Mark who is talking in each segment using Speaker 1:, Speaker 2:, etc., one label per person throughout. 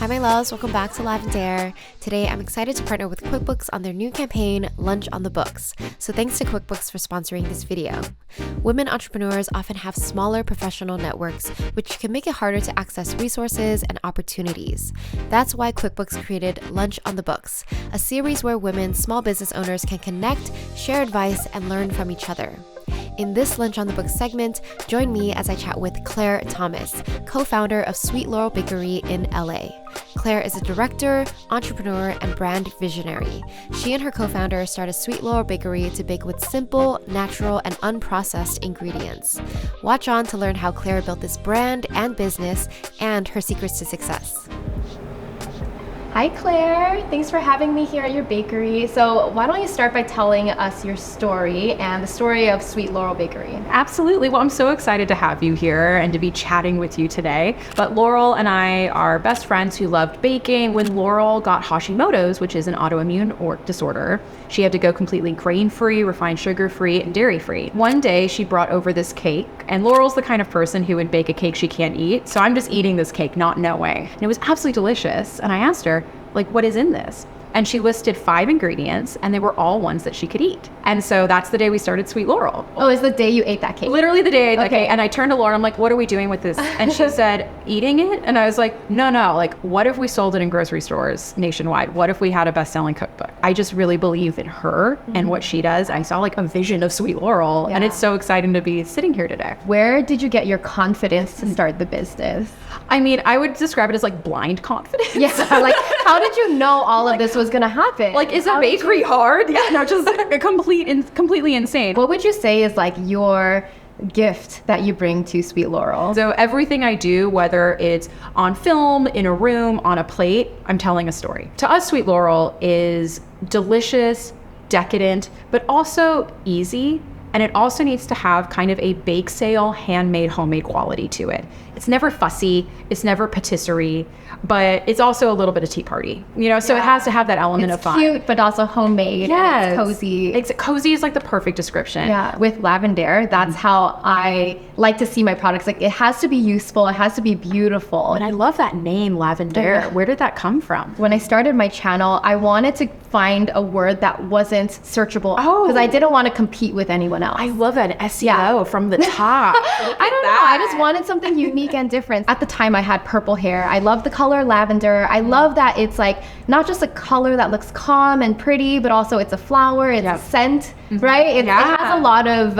Speaker 1: Hi my loves, welcome back to Lavendaire. Today I'm excited to partner with QuickBooks on their new campaign, Lunch on the Books. So thanks to QuickBooks for sponsoring this video. Women entrepreneurs often have smaller professional networks, which can make it harder to access resources and opportunities. That's why QuickBooks created Lunch on the Books, a series where women small business owners can connect, share advice, and learn from each other. In this Lunch on the Books segment, join me as I chat with Claire Thomas, co-founder of Sweet Laurel Bakery in LA. Claire is a director, entrepreneur, and brand visionary. She and her co-founder started Sweet Laurel Bakery to bake with simple, natural, and unprocessed ingredients. Watch on to learn how Claire built this brand and business and her secrets to success. Hi Claire, thanks for having me here at your bakery. So why don't you start by telling us your story and the story of Sweet Laurel Bakery?
Speaker 2: Absolutely. Well, I'm so excited to have you here and to be chatting with you today. But Laurel and I are best friends who loved baking. When Laurel got Hashimoto's, which is an autoimmune disorder, she had to go completely grain-free, refined sugar-free, and dairy-free. One day she brought over this cake, and Laurel's the kind of person who would bake a cake she can't eat. So I'm just eating this cake, not knowing. And it was absolutely delicious. And I asked her, like, what is in this? And she listed 5 ingredients, and they were all ones that she could eat. And so that's the day we started Sweet Laurel.
Speaker 1: Oh, it's the day you ate that cake?
Speaker 2: Literally the day I ate that cake. And I turned to Laurel, I'm like, what are we doing with this? And she said, eating it? And I was like, no, like, what if we sold it in grocery stores nationwide? What if we had a best-selling cookbook? I just really believe in her and what she does. I saw like a vision of Sweet Laurel, and it's so exciting to be sitting here today.
Speaker 1: Where did you get your confidence to start the business?
Speaker 2: I mean, I would describe it as like blind confidence.
Speaker 1: Yeah, like how did you know all of this was gonna happen?
Speaker 2: Like, is a bakery hard? Yeah, no, just completely insane.
Speaker 1: What would you say is like your gift that you bring to Sweet Laurel?
Speaker 2: So everything I do, whether it's on film, in a room, on a plate, I'm telling a story. To us, Sweet Laurel is delicious, decadent, but also easy. And it also needs to have kind of a bake sale, handmade, homemade quality to it. It's never fussy, it's never patisserie, but it's also a little bit of tea party, you know? So it has to have that element of fun.
Speaker 1: It's cute, but also homemade.
Speaker 2: Yes.
Speaker 1: It's cozy.
Speaker 2: Cozy is like the perfect description.
Speaker 1: Yeah, with Lavendaire, that's how I like to see my products. Like, it has to be useful, it has to be beautiful.
Speaker 2: And I love that name, Lavendaire. Where did that come from?
Speaker 1: When I started my channel, I wanted to find a word that wasn't searchable because I didn't want to compete with anyone else.
Speaker 2: I love that SEO from the top.
Speaker 1: I don't know. I just wanted something unique and different. At the time, I had purple hair. I love the color lavender. I love that it's like not just a color that looks calm and pretty, but also it's a flower, it's a scent, right? It has a lot of,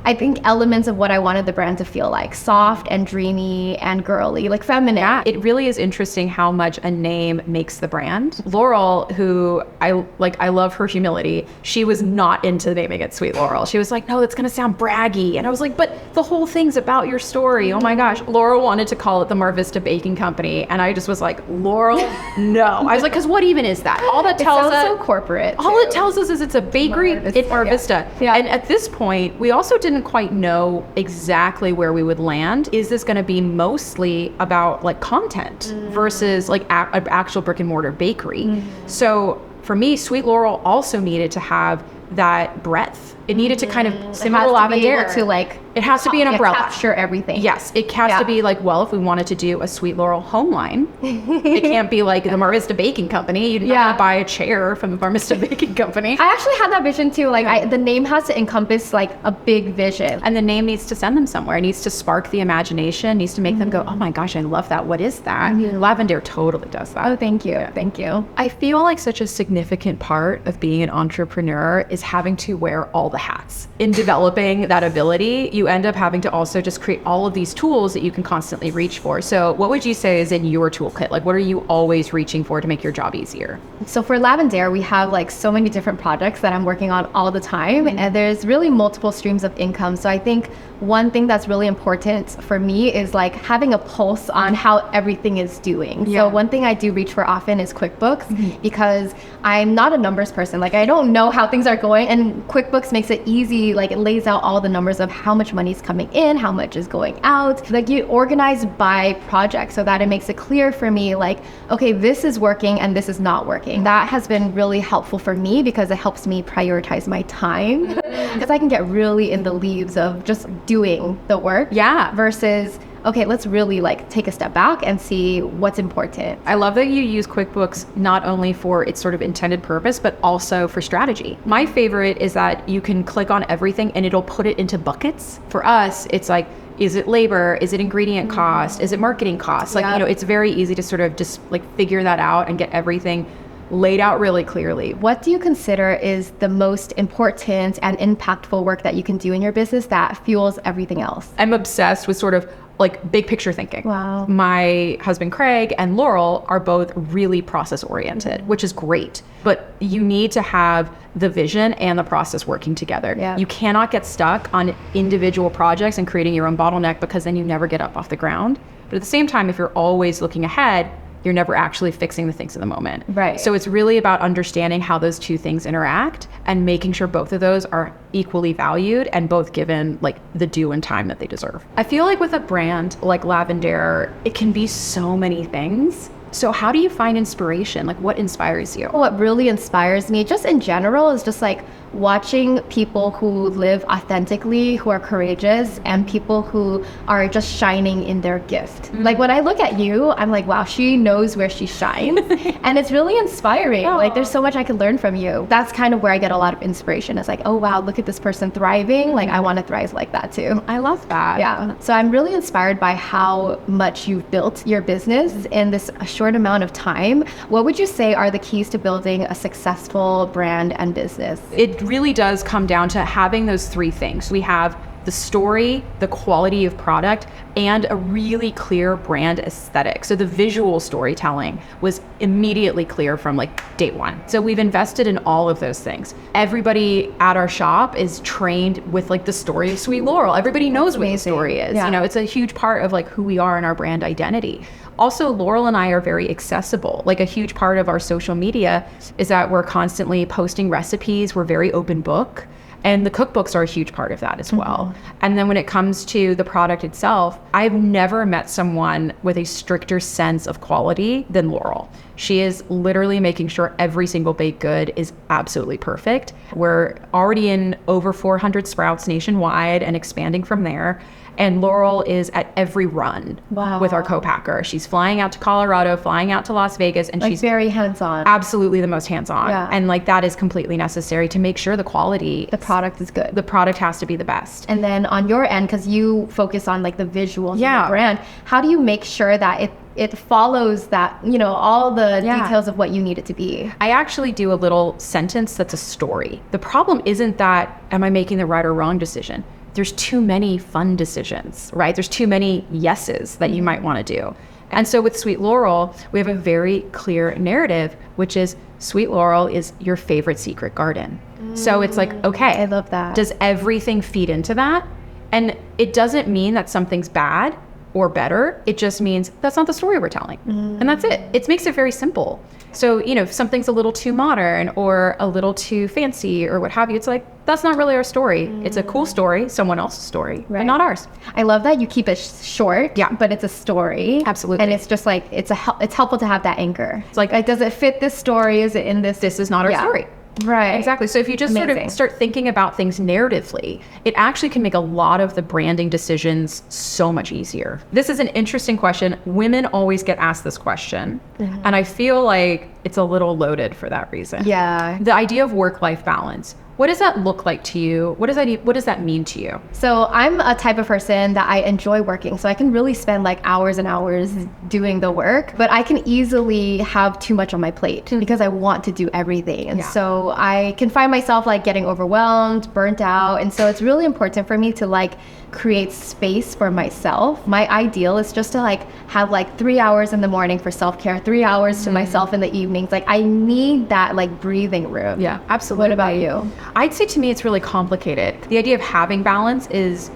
Speaker 1: I think, elements of what I wanted the brand to feel like. Soft and dreamy and girly, like feminine.
Speaker 2: Yeah, it really is interesting how much a name makes the brand. Laurel, who I love her humility, she was not into naming it Sweet Laurel. She was like, no, that's gonna sound braggy. And I was like, but the whole thing's about your story. Oh my gosh. Laurel wanted to call it the Mar Vista Baking Company. And I just was like, Laurel, no. I was like, because what even is that? All that tells us,
Speaker 1: so corporate.
Speaker 2: All it tells us is it's a bakery in Mar Vista. Yeah. And at this point, we also didn't quite know exactly where we would land. Is this going to be mostly about like content versus like an actual brick and mortar bakery? So for me, Sweet Laurel also needed to have that breadth. It needed to kind of similar to Lavendaire.
Speaker 1: To like,
Speaker 2: it has to be an umbrella.
Speaker 1: Capture everything.
Speaker 2: Yes, it has to be like, well, if we wanted to do a Sweet Laurel home line, it can't be like the Mar Vista Baking Company. You'd have to buy a chair from the Mar Vista Baking Company.
Speaker 1: I actually had that vision too. Like, the name has to encompass like a big vision.
Speaker 2: And the name needs to send them somewhere. It needs to spark the imagination, needs to make them go, oh my gosh, I love that. What is that? Lavendaire totally does that.
Speaker 1: Oh, thank you. Thank you.
Speaker 2: I feel like such a significant part of being an entrepreneur is having to wear all the hats. In developing that ability, you end up having to also just create all of these tools that you can constantly reach for. So what would you say is in your toolkit? Like, what are you always reaching for to make your job easier?
Speaker 1: So for Lavendaire, we have like so many different projects that I'm working on all the time, and there's really multiple streams of income. So I think one thing that's really important for me is like having a pulse on how everything is doing. So one thing I do reach for often is QuickBooks because I'm not a numbers person. Like, I don't know how things are going, and QuickBooks makes it easy. Like, it lays out all the numbers of how much money is coming in, how much is going out. Like, you organize by project so that it makes it clear for me, like, okay, this is working and this is not working. That has been really helpful for me because it helps me prioritize my time because I can get really in the leaves of just doing the work versus
Speaker 3: okay, let's really like take a step back and see what's important.
Speaker 2: I love that you use QuickBooks not only for its sort of intended purpose, but also for strategy. My favorite is that you can click on everything and it'll put it into buckets. For us, it's like, is it labor? Is it ingredient cost? Is it marketing cost? Like, it's very easy to sort of just like figure that out and get everything laid out really clearly.
Speaker 3: What do you consider is the most important and impactful work that you can do in your business that fuels everything else?
Speaker 2: I'm obsessed with sort of like big picture thinking.
Speaker 3: Wow.
Speaker 2: My husband Craig and Laurel are both really process oriented, which is great. But you need to have the vision and the process working together.
Speaker 3: Yeah.
Speaker 2: You cannot get stuck on individual projects and creating your own bottleneck, because then you never get up off the ground. But at the same time, if you're always looking ahead, you're never actually fixing the things in the moment.
Speaker 3: Right.
Speaker 2: So it's really about understanding how those two things interact and making sure both of those are equally valued and both given like the due and time that they deserve. I feel like with a brand like Lavendaire, it can be so many things. So how do you find inspiration? Like, what inspires you?
Speaker 3: What really inspires me, just in general, is just like watching people who live authentically, who are courageous, and people who are just shining in their gift. Like when I look at you, I'm like, wow, she knows where she shines. And it's really inspiring. Like there's so much I can learn from you. That's kind of where I get a lot of inspiration. It's like, oh wow, look at this person thriving. Like I want to thrive like that too.
Speaker 2: I love that.
Speaker 3: Yeah. So I'm really inspired by how much you've built your business in this short amount of time. What would you say are the keys to building a successful brand and business?
Speaker 2: It really does come down to having those three things. We have the story, the quality of product, and a really clear brand aesthetic. So the visual storytelling was immediately clear from like day one. So we've invested in all of those things. Everybody at our shop is trained with like the story of Sweet Laurel. Everybody knows what the story is.
Speaker 3: Yeah.
Speaker 2: You know, it's a huge part of like who we are and our brand identity. Also, Laurel and I are very accessible. Like a huge part of our social media is that we're constantly posting recipes. We're very open book. And the cookbooks are a huge part of that as well. And then when it comes to the product itself, I've never met someone with a stricter sense of quality than Laurel. She is literally making sure every single baked good is absolutely perfect. We're already in over 400 Sprouts nationwide and expanding from there. And Laurel is at every run with our co-packer. She's flying out to Colorado, flying out to Las Vegas, and
Speaker 3: like
Speaker 2: she's
Speaker 3: very hands-on.
Speaker 2: Absolutely the most hands-on.
Speaker 3: Yeah.
Speaker 2: And like that is completely necessary to make sure the quality,
Speaker 3: the product is good.
Speaker 2: the product has to be the best.
Speaker 3: And then on your end, because you focus on like the visuals of the brand, how do you make sure that it follows that, you know, all the details of what you need it to be?
Speaker 2: I actually do a little sentence that's a story. The problem isn't that, am I making the right or wrong decision? There's too many fun decisions, right? There's too many yeses that you might want to do. And so with Sweet Laurel, we have a very clear narrative, which is Sweet Laurel is your favorite secret garden. So it's like, okay,
Speaker 3: I love that.
Speaker 2: Does everything feed into that? And it doesn't mean that something's bad or better. It just means that's not the story we're telling. And that's it. It makes it very simple. So, you know, if something's a little too modern or a little too fancy or what have you, it's like, that's not really our story. It's a cool story, someone else's story, but not ours.
Speaker 3: I love that you keep it short, but it's a story.
Speaker 2: Absolutely.
Speaker 3: And it's just like, it's helpful to have that anchor. It's like, does it fit this story? Is it in this?
Speaker 2: This is not our story.
Speaker 3: Right.
Speaker 2: Exactly. So if you just sort of start thinking about things narratively, it actually can make a lot of the branding decisions so much easier. This is an interesting question. Women always get asked this question. And I feel like it's a little loaded for that reason.
Speaker 3: Yeah.
Speaker 2: The idea of work-life balance. What does that look like to you? What does that mean to you?
Speaker 3: So I'm a type of person that I enjoy working. So I can really spend like hours and hours doing the work, but I can easily have too much on my plate because I want to do everything. And so I can find myself like getting overwhelmed, burnt out. And so it's really important for me to like create space for myself. My ideal is just to like have like 3 hours in the morning for self-care, 3 hours to myself in the evenings. Like I need that like breathing room.
Speaker 2: Yeah, absolutely.
Speaker 3: What about you?
Speaker 2: I'd say to me it's really complicated. The idea of having balance is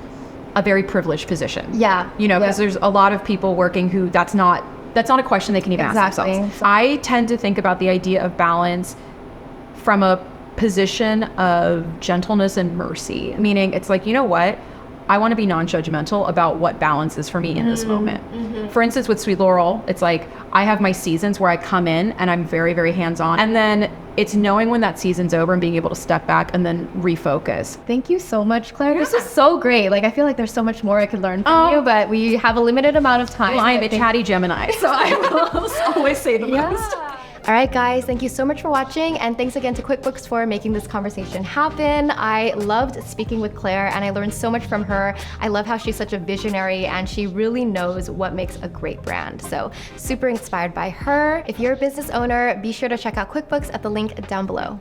Speaker 2: a very privileged position.
Speaker 3: Yeah.
Speaker 2: You know, because there's a lot of people working who that's not a question they can even ask themselves. I tend to think about the idea of balance from a position of gentleness and mercy, meaning it's like, you know what? I want to be non-judgmental about what balance is for me in this moment. For instance, with Sweet Laurel, it's like I have my seasons where I come in and I'm very, very hands-on. And then it's knowing when that season's over and being able to step back and then refocus.
Speaker 3: Thank you so much, Claire. This is so great. Like, I feel like there's so much more I could learn from you, but we have a limited amount of time.
Speaker 2: Well, I am a chatty Gemini, so I will always say the most.
Speaker 3: All right, guys, thank you so much for watching, and thanks again to QuickBooks for making this conversation happen. I loved speaking with Claire, and I learned so much from her. I love how she's such a visionary, and she really knows what makes a great brand. So super inspired by her. If you're a business owner, be sure to check out QuickBooks at the link down below.